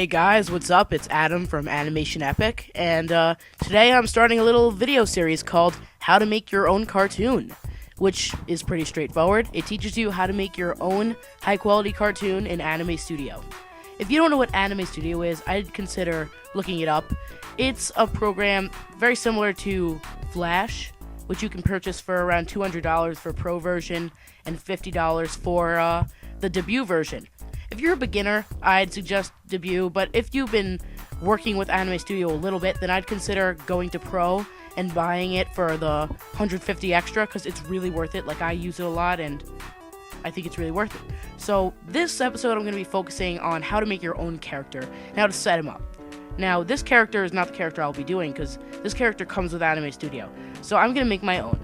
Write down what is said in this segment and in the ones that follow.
guys, what's up? It's Adam from Animation Epic, and today I'm starting a little video series called How to Make Your Own Cartoon, which is pretty straightforward. It teaches you how to make your own high-quality cartoon in Anime Studio. If you don't know what Anime Studio is, I'd consider looking it up. It's a program very similar to Flash, which you can purchase for around $200 for Pro version and $50 for the debut version. If you're a beginner, I'd suggest debut, but if you've been working with Anime Studio a little bit, then I'd consider going to Pro and buying it for the $150 extra, because it's really worth it. Like, I use it a lot, and I think it's really worth it. So, this episode I'm going to be focusing on how to make your own character, and how to set him up. Now, this character is not the character I'll be doing, because this character comes with Anime Studio. So, I'm going to make my own.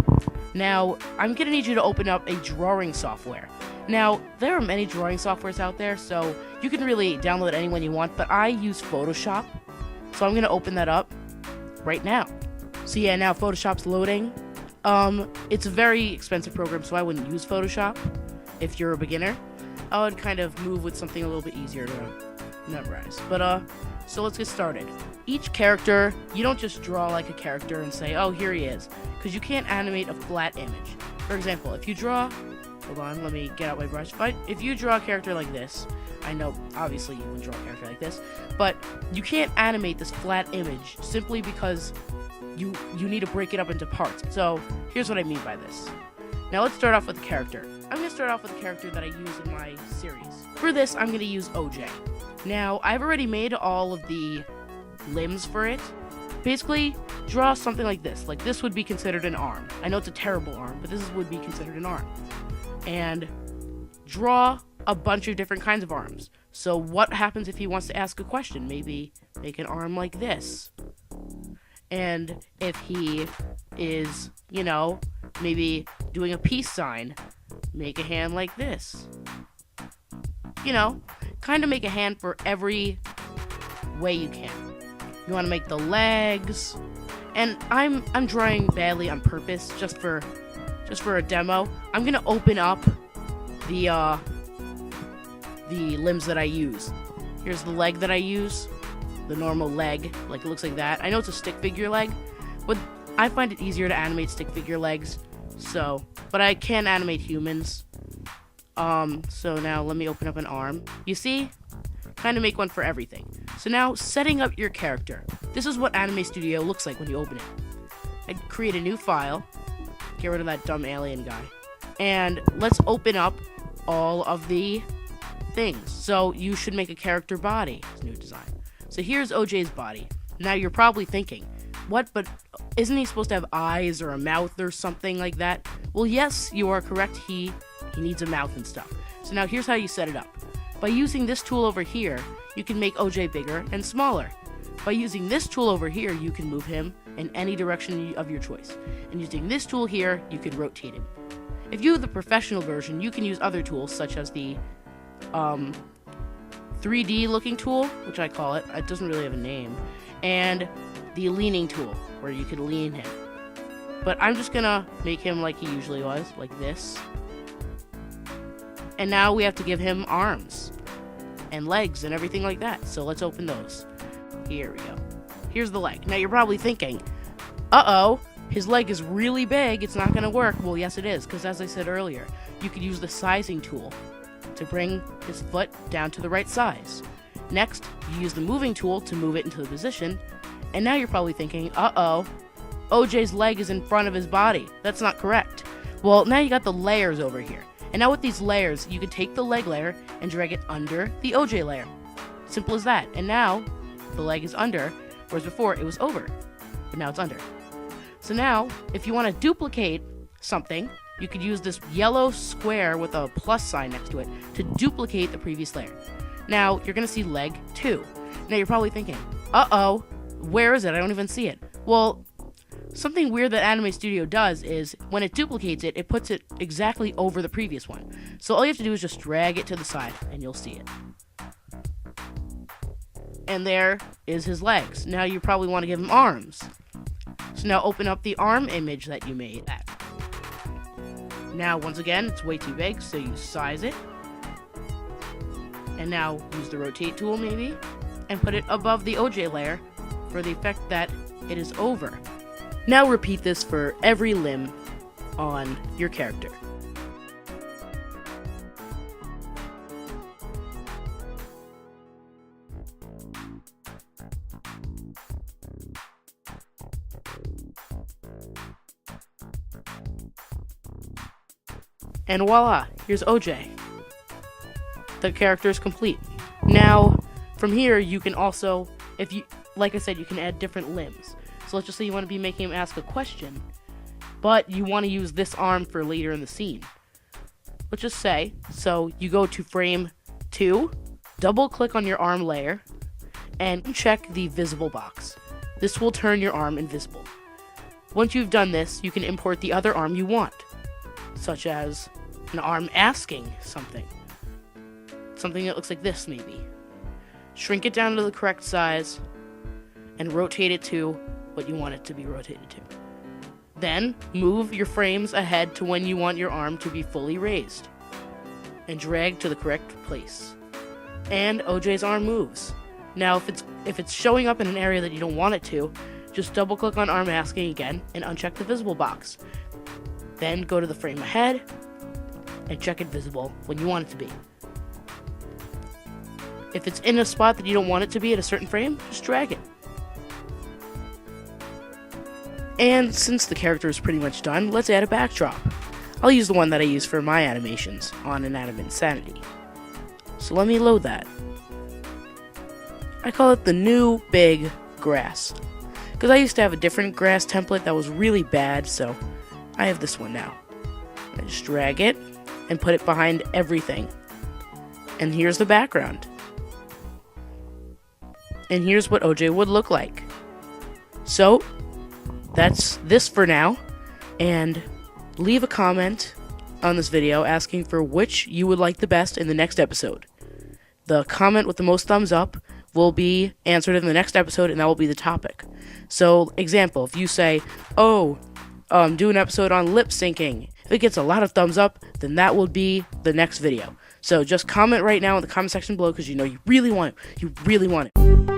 Now, I'm going to need you to open up a drawing software. Now, there are many drawing softwares out there, so you can really download any one you want, but I use Photoshop, so I'm going to open that up right now. So yeah, now Photoshop's loading. It's a very expensive program, so I wouldn't use Photoshop if you're a beginner. I would kind of move with something a little bit easier to memorize. But, so let's get started. Each character, you don't just draw like a character and say, oh, here he is, because you can't animate a flat image. For example, if you draw... Hold on, let me get out my brush. If you draw a character like this, I know, obviously, you wouldn't draw a character like this, but you can't animate this flat image simply because you need to break it up into parts. So, here's what I mean by this. Now, let's start off with a character. I'm going to start off with a character that I use in my series. For this, I'm going to use OJ. Now, I've already made all of the limbs for it. Basically, draw something like this. Like, this would be considered an arm. I know it's a terrible arm, but this would be considered an arm. And draw a bunch of different kinds of arms. So what happens if he wants to ask a question? Maybe make an arm like this. And if he is, maybe doing a peace sign, make a hand like this. Kind of make a hand for every way you can. You want to make the legs. And I'm drawing badly on purpose, just for a demo. I'm gonna open up the limbs that I use. Here's the leg that I use, the normal leg, like it looks like that. I know it's a stick figure leg, but I find it easier to animate stick figure legs. But I can animate humans. So now let me open up an arm. You see? Kind of make one for everything. So now, setting up your character. This is what Anime Studio looks like when you open it. I'd create a new file. Get rid of that dumb alien guy. And let's open up all of the things. So you should make a character body. It's new design. So here's OJ's body. Now you're probably thinking, what, but isn't he supposed to have eyes or a mouth or something like that? Well, yes, you are correct. He needs a mouth and stuff. So now here's how you set it up. By using this tool over here, you can make OJ bigger and smaller. By using this tool over here, you can move him in any direction of your choice. And using this tool here, you could rotate him. If you have the professional version, you can use other tools, such as the 3D looking tool, which I call it. It doesn't really have a name. And the leaning tool, where you could lean him. But I'm just gonna make him like he usually was, like this. And now we have to give him arms and legs and everything like that. So let's open those. Here we go. Here's the leg. Now you're probably thinking, uh-oh, his leg is really big, it's not going to work. Well, yes it is, because as I said earlier, you could use the sizing tool to bring his foot down to the right size. Next, you use the moving tool to move it into the position. And now you're probably thinking, uh-oh, OJ's leg is in front of his body. That's not correct. Well, now you got the layers over here. And now with these layers, you can take the leg layer and drag it under the OJ layer. Simple as that. And now, the leg is under, whereas before it was over, but now it's under. So now, if you want to duplicate something, you could use this yellow square with a plus sign next to it to duplicate the previous layer. Now, you're going to see leg 2. Now you're probably thinking, uh-oh, where is it? I don't even see it. Well, something weird that Anime Studio does is, when it duplicates it, it puts it exactly over the previous one. So all you have to do is just drag it to the side, and you'll see it. And there is his legs. Now you probably want to give him arms. So now open up the arm image that you made. Now, once again, it's way too big, so you size it. And now use the rotate tool, maybe. and put it above the OJ layer for the effect that it is over. Now repeat this for every limb on your character. And voila, here's OJ. The character is complete. Now, from here, you can also, like I said, you can add different limbs. So let's just say you want to be making him ask a question, but you want to use this arm for later in the scene. Let's just say, so you go to frame 2, double click on your arm layer, and check the visible box. This will turn your arm invisible. Once you've done this, you can import the other arm you want, such as an arm asking something. Something that looks like this, maybe. Shrink it down to the correct size, and rotate it to what you want it to be rotated to. Then, move your frames ahead to when you want your arm to be fully raised, and drag to the correct place. And OJ's arm moves. Now, if it's showing up in an area that you don't want it to, just double-click on arm asking again, and uncheck the visible box. Then go to the frame ahead, and check it visible when you want it to be. If it's in a spot that you don't want it to be at a certain frame, just drag it. And since the character is pretty much done, let's add a backdrop. I'll use the one that I use for my animations on Anatomy Insanity. So let me load that. I call it the new big grass, because I used to have a different grass template that was really bad, so I have this one now. I just drag it and put it behind everything. And here's the background. And here's what OJ would look like. So, that's this for now. And leave a comment on this video asking for which you would like the best in the next episode. The comment with the most thumbs up will be answered in the next episode, and that will be the topic. So, example, if you say, do an episode on lip syncing. If it gets a lot of thumbs up, then that will be the next video. So just comment right now in the comment section below because you know you really want it. You really want it.